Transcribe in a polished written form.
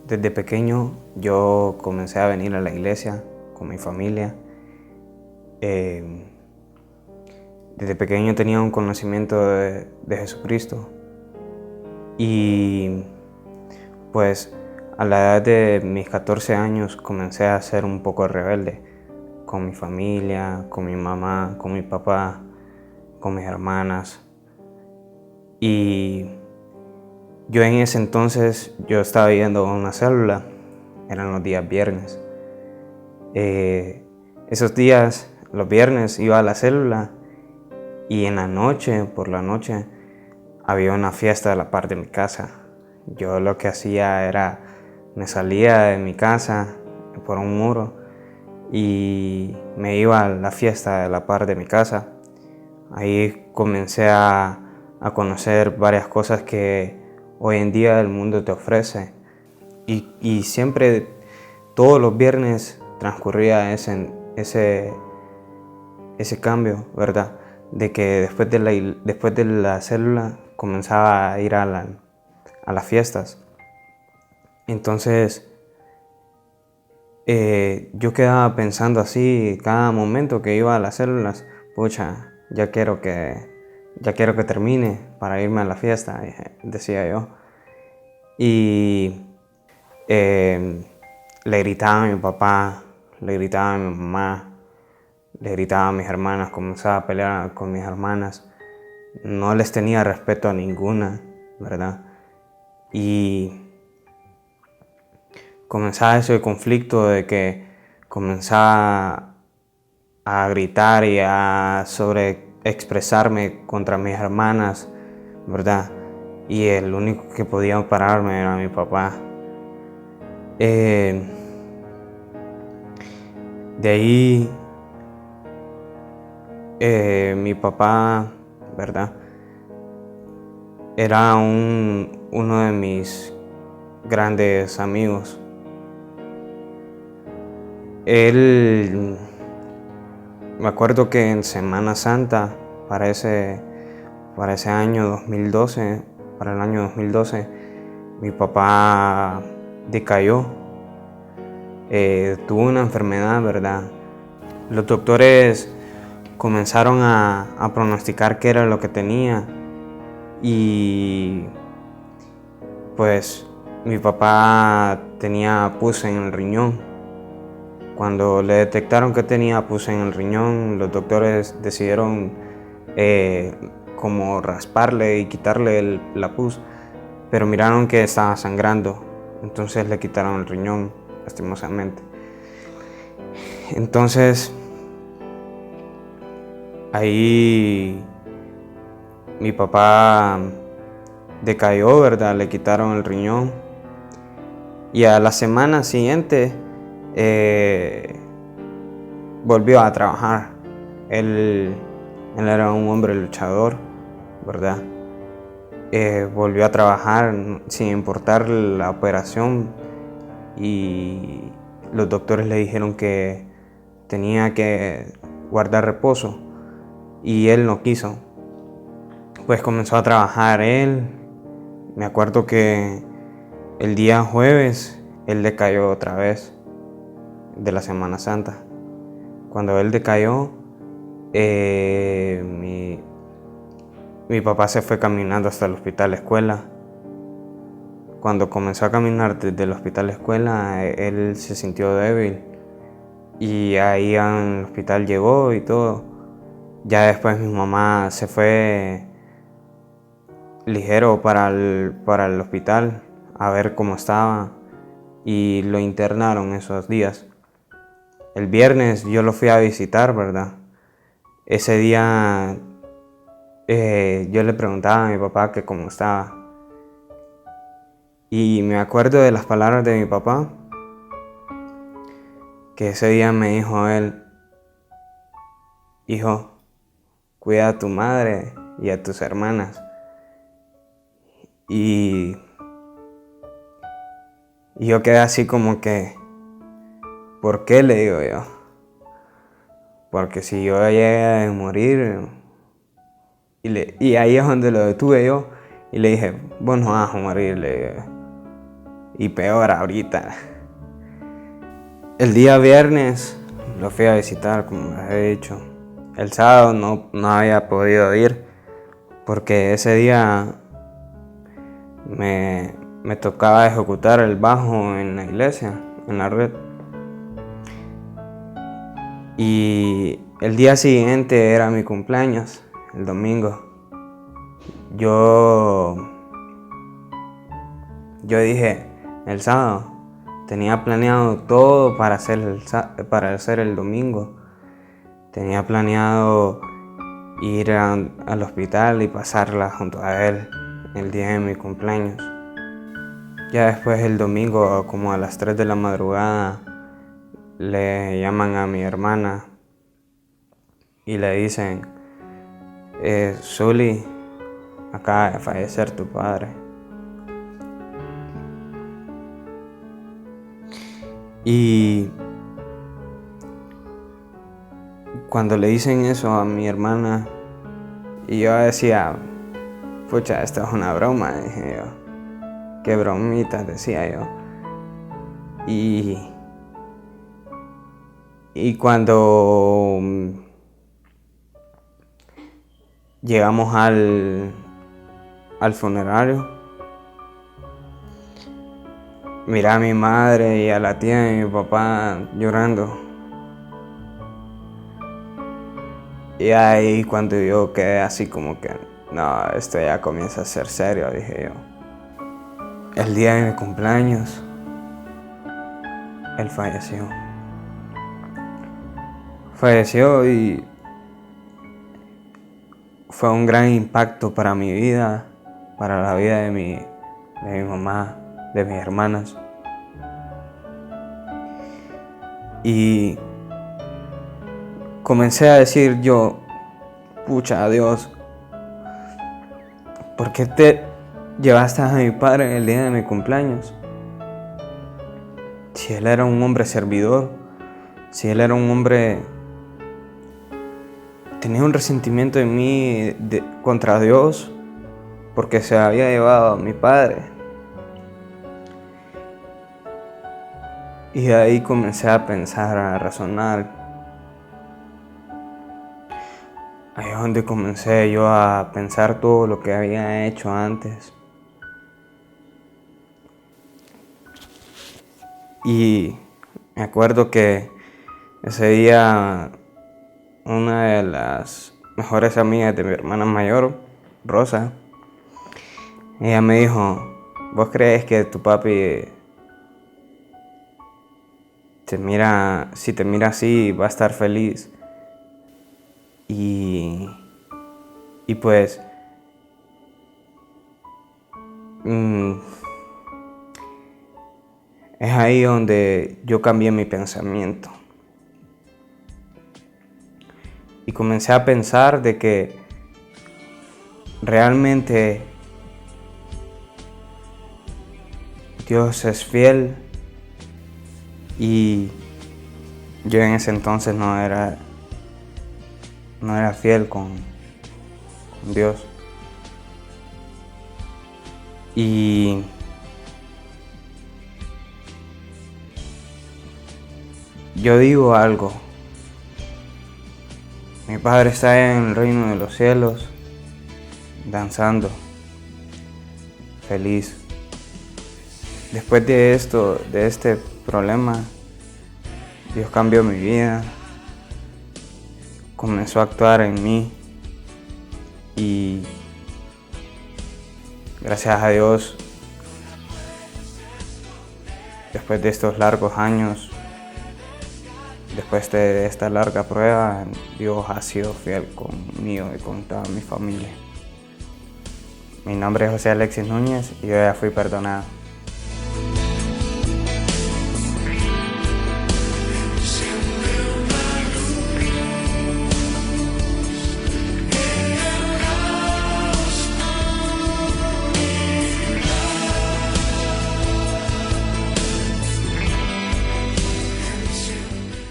Desde pequeño yo comencé a venir a la iglesia con mi familia. Eh, Desde pequeño tenía un conocimiento de Jesucristo y pues a la edad de mis 14 años comencé a ser un poco rebelde con mi familia, con mi mamá, con mi papá, con mis hermanas. Y yo en ese entonces yo estaba yendo a una célula, eran los días viernes. Esos días, los viernes, iba a la célula y en la noche, por la noche, había una fiesta a la par de mi casa. Yo lo que hacía era, me salía de mi casa por un muro y me iba a la fiesta de la par de mi casa. Ahí comencé a conocer varias cosas que hoy en día el mundo te ofrece. Y siempre, todos los viernes transcurría ese cambio, ¿verdad? De que después de la célula comenzaba a ir a las fiestas. Entonces, yo quedaba pensando así cada momento que iba a las células, pucha, ya quiero que termine para irme a la fiesta, decía yo. Y le gritaba a mi papá, le gritaba a mi mamá, le gritaba a mis hermanas, comenzaba a pelear con mis hermanas. No les tenía respeto a ninguna, ¿verdad? Y comenzaba ese conflicto de que comenzaba a gritar y a sobreexpresarme contra mis hermanas, ¿verdad? Y el único que podía pararme era mi papá. De ahí mi papá, ¿verdad? Era uno de mis grandes amigos. Él, me acuerdo que en Semana Santa, para ese año 2012, para el año 2012, mi papá decayó. Tuvo una enfermedad, ¿verdad? Los doctores comenzaron a pronosticar qué era lo que tenía y pues mi papá tenía pus en el riñón. Cuando le detectaron que tenía pus en el riñón, los doctores decidieron como rasparle y quitarle la pus, pero miraron que estaba sangrando, entonces le quitaron el riñón, lastimosamente. Entonces, ahí mi papá decayó, ¿verdad? Le quitaron el riñón y a la semana siguiente volvió a trabajar. Él era un hombre luchador, ¿verdad? Volvió a trabajar sin importar la operación y los doctores le dijeron que tenía que guardar reposo y él no quiso. Pues comenzó a trabajar él. Me acuerdo que el día jueves él decayó otra vez de la Semana Santa. Cuando él decayó, mi papá se fue caminando hasta el hospital escuela. Cuando comenzó a caminar desde el hospital escuela, él se sintió débil y ahí al hospital llegó y todo. Ya después mi mamá se fue ligero para el hospital a ver cómo estaba y lo internaron esos días. El viernes yo lo fui a visitar, ¿verdad? Ese día yo le preguntaba a mi papá que cómo estaba. Y me acuerdo de las palabras de mi papá, que ese día me dijo él: hijo, cuida a tu madre y a tus hermanas. Y yo quedé así como que, ¿por qué? Le digo yo. Porque si yo llegué a morir, y ahí es donde lo detuve yo y le dije, vos no vas a morir, le digo. y peor ahorita. El día viernes lo fui a visitar, como les he dicho. El sábado no había podido ir porque ese día me tocaba ejecutar el bajo en la iglesia, en la red. Y el día siguiente era mi cumpleaños, el domingo. Yo dije, el sábado, tenía planeado todo para hacer el domingo. Tenía planeado ir al hospital y pasarla junto a él el día de mi cumpleaños. Ya después el domingo, como a las 3 de la madrugada, le llaman a mi hermana y le dicen, Zuli, acaba de fallecer tu padre. Y cuando le dicen eso a mi hermana, y yo decía, pucha, esto es una broma, dije yo. Qué bromita, decía yo. Y cuando llegamos al funerario, miré a mi madre y a la tía de mi papá llorando. Y ahí cuando yo quedé así como que, no, esto ya comienza a ser serio, dije yo. El día de mi cumpleaños, él falleció. Falleció y fue un gran impacto para mi vida, para la vida de mi mamá, de mis hermanas. Y comencé a decir yo, pucha, Dios, ¿por qué te llevaste a mi padre en el día de mi cumpleaños? Si él era un hombre servidor, si él era un hombre, tenía un resentimiento en mí contra Dios, porque se había llevado a mi padre. Y de ahí comencé a pensar, a razonar. Ahí es donde comencé yo a pensar todo lo que había hecho antes. Y me acuerdo que ese día una de las mejores amigas de mi hermana mayor, Rosa, ella me dijo, ¿vos crees que tu papi si te mira así va a estar feliz? Y pues es ahí donde yo cambié mi pensamiento. Y comencé a pensar de que realmente Dios es fiel y yo en ese entonces no era fiel con Dios. Y yo digo algo, mi padre está en el reino de los cielos, danzando, feliz. Después de este problema, Dios cambió mi vida, comenzó a actuar en mí y gracias a Dios, después de estos largos años, después de esta larga prueba, Dios ha sido fiel conmigo y con toda mi familia. Mi nombre es José Alexis Núñez y yo ya fui perdonado.